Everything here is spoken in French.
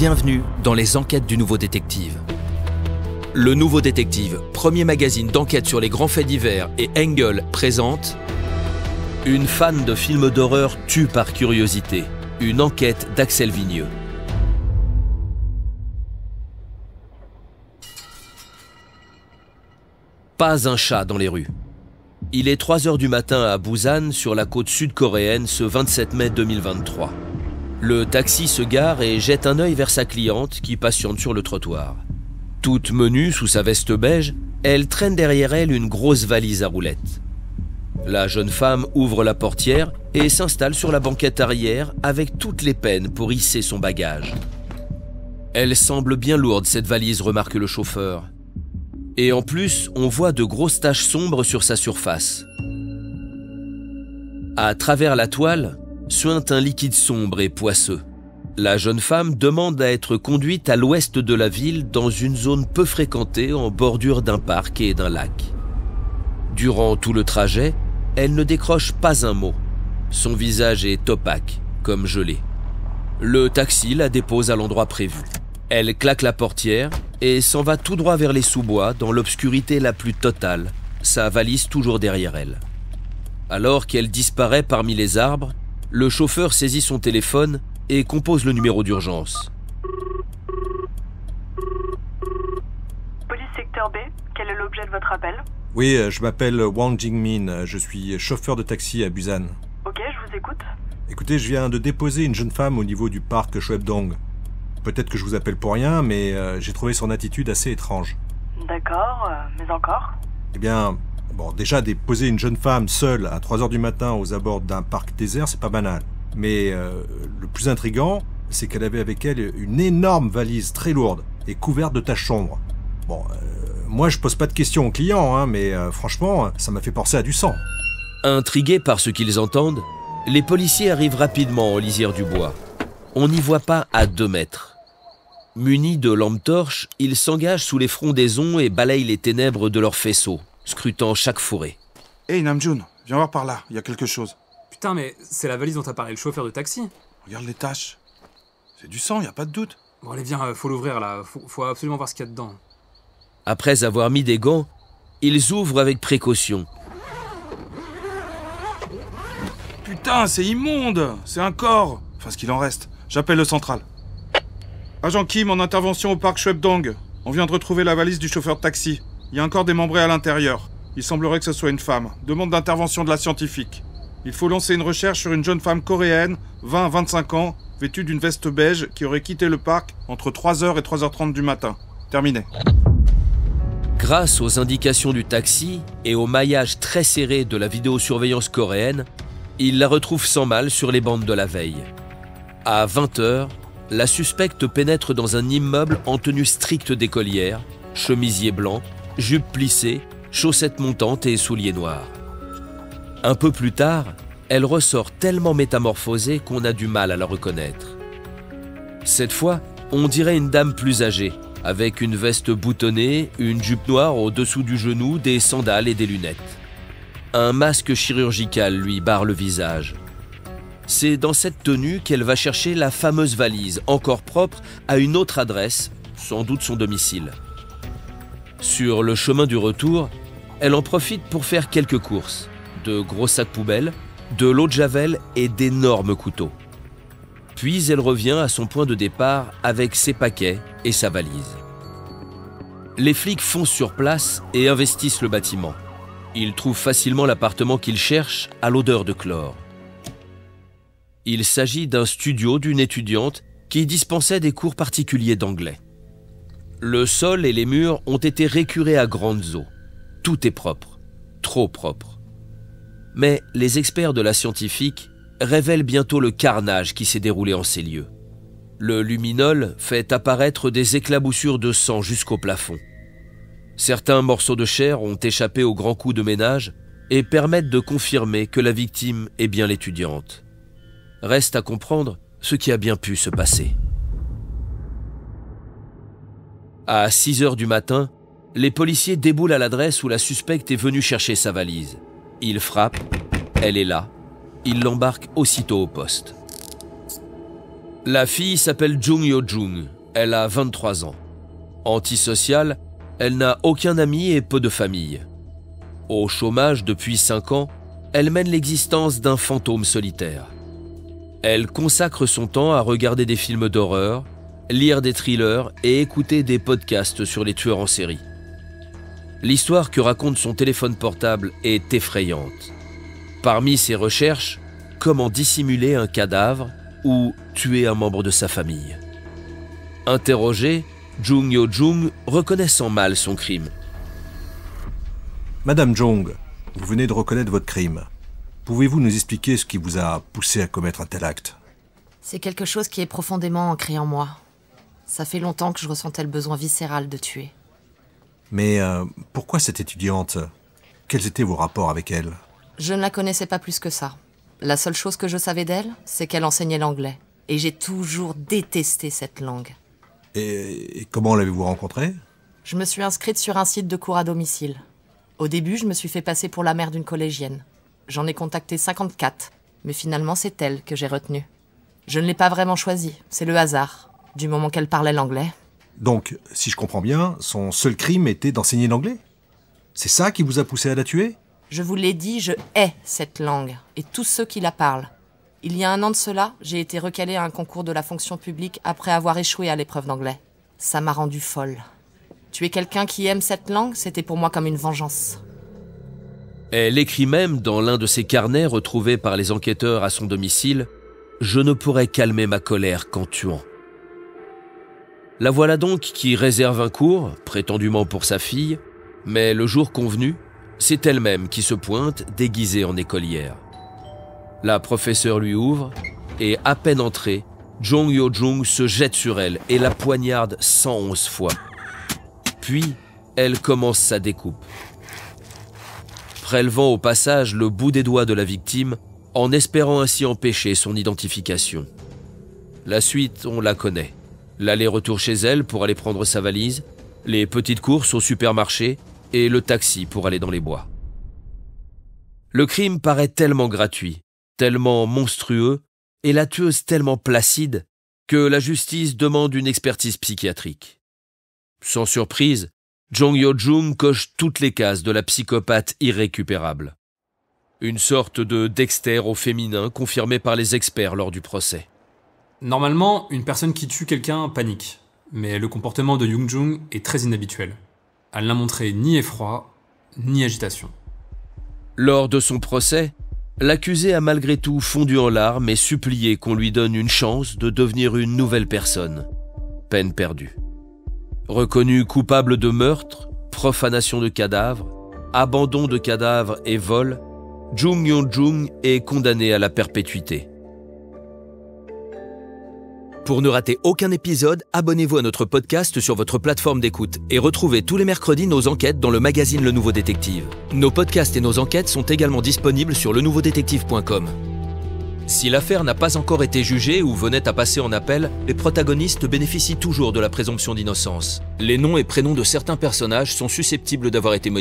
Bienvenue dans les enquêtes du Nouveau Détective. Le Nouveau Détective, premier magazine d'enquête sur les grands faits divers, et Engel présente une fan de films d'horreur tue par curiosité, une enquête d'Axel Vigneux. Pas un chat dans les rues. Il est 3 h du matin à Busan, sur la côte sud-coréenne, ce 27 mai 2023. Le taxi se gare et jette un œil vers sa cliente qui patiente sur le trottoir. Toute menue sous sa veste beige, elle traîne derrière elle une grosse valise à roulettes. La jeune femme ouvre la portière et s'installe sur la banquette arrière avec toutes les peines pour hisser son bagage. Elle semble bien lourde, cette valise, remarque le chauffeur. Et en plus, on voit de grosses taches sombres sur sa surface. À travers la toile, suinte un liquide sombre et poisseux. La jeune femme demande à être conduite à l'ouest de la ville dans une zone peu fréquentée en bordure d'un parc et d'un lac. Durant tout le trajet, elle ne décroche pas un mot. Son visage est opaque, comme gelé. Le taxi la dépose à l'endroit prévu. Elle claque la portière et s'en va tout droit vers les sous-bois dans l'obscurité la plus totale, sa valise toujours derrière elle. Alors qu'elle disparaît parmi les arbres, le chauffeur saisit son téléphone et compose le numéro d'urgence. Police secteur B, quel est l'objet de votre appel? Oui, je m'appelle Wang Jingmin, je suis chauffeur de taxi à Busan. Ok, je vous écoute. Écoutez, je viens de déposer une jeune femme au niveau du parc Chwepdong. Peut-être que je vous appelle pour rien, mais j'ai trouvé son attitude assez étrange. D'accord, mais encore? Eh bien, bon, déjà déposer une jeune femme seule à 3 h du matin aux abords d'un parc désert, c'est pas banal. Mais le plus intriguant, c'est qu'elle avait avec elle une énorme valise très lourde et couverte de taches sombres. Bon, moi je pose pas de questions aux clients, hein, mais franchement, ça m'a fait penser à du sang. Intrigués par ce qu'ils entendent, les policiers arrivent rapidement en lisière du bois. On n'y voit pas à 2 mètres. Munis de lampes torches, ils s'engagent sous les frondaisons et balayent les ténèbres de leurs faisceaux, scrutant chaque fourré. Hey Namjoon, viens voir par là, il y a quelque chose. Putain, mais c'est la valise dont a parlé le chauffeur de taxi. Regarde les taches. C'est du sang, y a pas de doute. Bon allez, viens, faut l'ouvrir là, faut absolument voir ce qu'il y a dedans. Après avoir mis des gants, ils ouvrent avec précaution. Putain, c'est immonde. C'est un corps. Enfin, ce qu'il en reste. J'appelle le central. Agent Kim, en intervention au parc Chwepdong. On vient de retrouver la valise du chauffeur de taxi. Il y a un corps démembré à l'intérieur. Il semblerait que ce soit une femme. Demande d'intervention de la scientifique. Il faut lancer une recherche sur une jeune femme coréenne, 20 à 25 ans, vêtue d'une veste beige, qui aurait quitté le parc entre 3 h et 3 h 30 du matin. Terminé. Grâce aux indications du taxi et au maillage très serré de la vidéosurveillance coréenne, ils la retrouvent sans mal sur les bandes de la veille. À 20 h, la suspecte pénètre dans un immeuble en tenue stricte d'écolière, chemisier blanc, jupe plissée, chaussettes montantes et souliers noirs. Un peu plus tard, elle ressort tellement métamorphosée qu'on a du mal à la reconnaître. Cette fois, on dirait une dame plus âgée, avec une veste boutonnée, une jupe noire au-dessous du genou, des sandales et des lunettes. Un masque chirurgical lui barre le visage. C'est dans cette tenue qu'elle va chercher la fameuse valise, encore propre, à une autre adresse, sans doute son domicile. Sur le chemin du retour, elle en profite pour faire quelques courses. De gros sacs poubelles, de l'eau de javel et d'énormes couteaux. Puis elle revient à son point de départ avec ses paquets et sa valise. Les flics foncent sur place et investissent le bâtiment. Ils trouvent facilement l'appartement qu'ils cherchent à l'odeur de chlore. Il s'agit d'un studio d'une étudiante qui dispensait des cours particuliers d'anglais. Le sol et les murs ont été récurés à grandes eaux. Tout est propre, trop propre. Mais les experts de la scientifique révèlent bientôt le carnage qui s'est déroulé en ces lieux. Le luminol fait apparaître des éclaboussures de sang jusqu'au plafond. Certains morceaux de chair ont échappé aux grands coups de ménage et permettent de confirmer que la victime est bien l'étudiante. Reste à comprendre ce qui a bien pu se passer. À 6 h du matin, les policiers déboulent à l'adresse où la suspecte est venue chercher sa valise. Ils frappent, elle est là, ils l'embarquent aussitôt au poste. La fille s'appelle Jung Yo-jung. Elle a 23 ans. Antisociale, elle n'a aucun ami et peu de famille. Au chômage depuis 5 ans, elle mène l'existence d'un fantôme solitaire. Elle consacre son temps à regarder des films d'horreur, lire des thrillers et écouter des podcasts sur les tueurs en série. L'histoire que raconte son téléphone portable est effrayante. Parmi ses recherches, comment dissimuler un cadavre ou tuer un membre de sa famille. Interrogée, Jung Yo-jung reconnaît sans mal son crime. Madame Jung, vous venez de reconnaître votre crime. Pouvez-vous nous expliquer ce qui vous a poussé à commettre un tel acte? C'est quelque chose qui est profondément ancré en moi. Ça fait longtemps que je ressentais le besoin viscéral de tuer. Mais pourquoi cette étudiante? Quels étaient vos rapports avec elle? Je ne la connaissais pas plus que ça. La seule chose que je savais d'elle, c'est qu'elle enseignait l'anglais. Et j'ai toujours détesté cette langue. Et comment l'avez-vous rencontrée? Je me suis inscrite sur un site de cours à domicile. Au début, je me suis fait passer pour la mère d'une collégienne. J'en ai contacté 54, mais finalement c'est elle que j'ai retenue. Je ne l'ai pas vraiment choisie, c'est le hasard, du moment qu'elle parlait l'anglais. Donc, si je comprends bien, son seul crime était d'enseigner l'anglais? C'est ça qui vous a poussé à la tuer? Je vous l'ai dit, je hais cette langue, et tous ceux qui la parlent. Il y a 1 an de cela, j'ai été recalée à un concours de la fonction publique après avoir échoué à l'épreuve d'anglais. Ça m'a rendue folle. Tuer quelqu'un qui aime cette langue, c'était pour moi comme une vengeance. Elle écrit même dans l'un de ses carnets retrouvés par les enquêteurs à son domicile « Je ne pourrais calmer ma colère qu'en tuant ». La voilà donc qui réserve un cours, prétendument pour sa fille, mais le jour convenu, c'est elle-même qui se pointe déguisée en écolière. La professeure lui ouvre et, à peine entrée, Jung Yo-jung se jette sur elle et la poignarde 111 fois. Puis, elle commence sa découpe, prélevant au passage le bout des doigts de la victime en espérant ainsi empêcher son identification. La suite, on la connaît. L'aller-retour chez elle pour aller prendre sa valise, les petites courses au supermarché et le taxi pour aller dans les bois. Le crime paraît tellement gratuit, tellement monstrueux et la tueuse tellement placide que la justice demande une expertise psychiatrique. Sans surprise, Jung Yo-jung coche toutes les cases de la psychopathe irrécupérable. Une sorte de Dexter au féminin confirmé par les experts lors du procès. Normalement, une personne qui tue quelqu'un panique, mais le comportement de Jung est très inhabituel. Elle n'a montré ni effroi, ni agitation. Lors de son procès, l'accusé a malgré tout fondu en larmes et supplié qu'on lui donne une chance de devenir une nouvelle personne. Peine perdue. Reconnu coupable de meurtre, profanation de cadavres, abandon de cadavres et vol, Jung Yo-jung est condamné à la perpétuité. Pour ne rater aucun épisode, abonnez-vous à notre podcast sur votre plateforme d'écoute et retrouvez tous les mercredis nos enquêtes dans le magazine Le Nouveau Détective. Nos podcasts et nos enquêtes sont également disponibles sur lenouveaudétective.com. Si l'affaire n'a pas encore été jugée ou venait à passer en appel, les protagonistes bénéficient toujours de la présomption d'innocence. Les noms et prénoms de certains personnages sont susceptibles d'avoir été modifiés.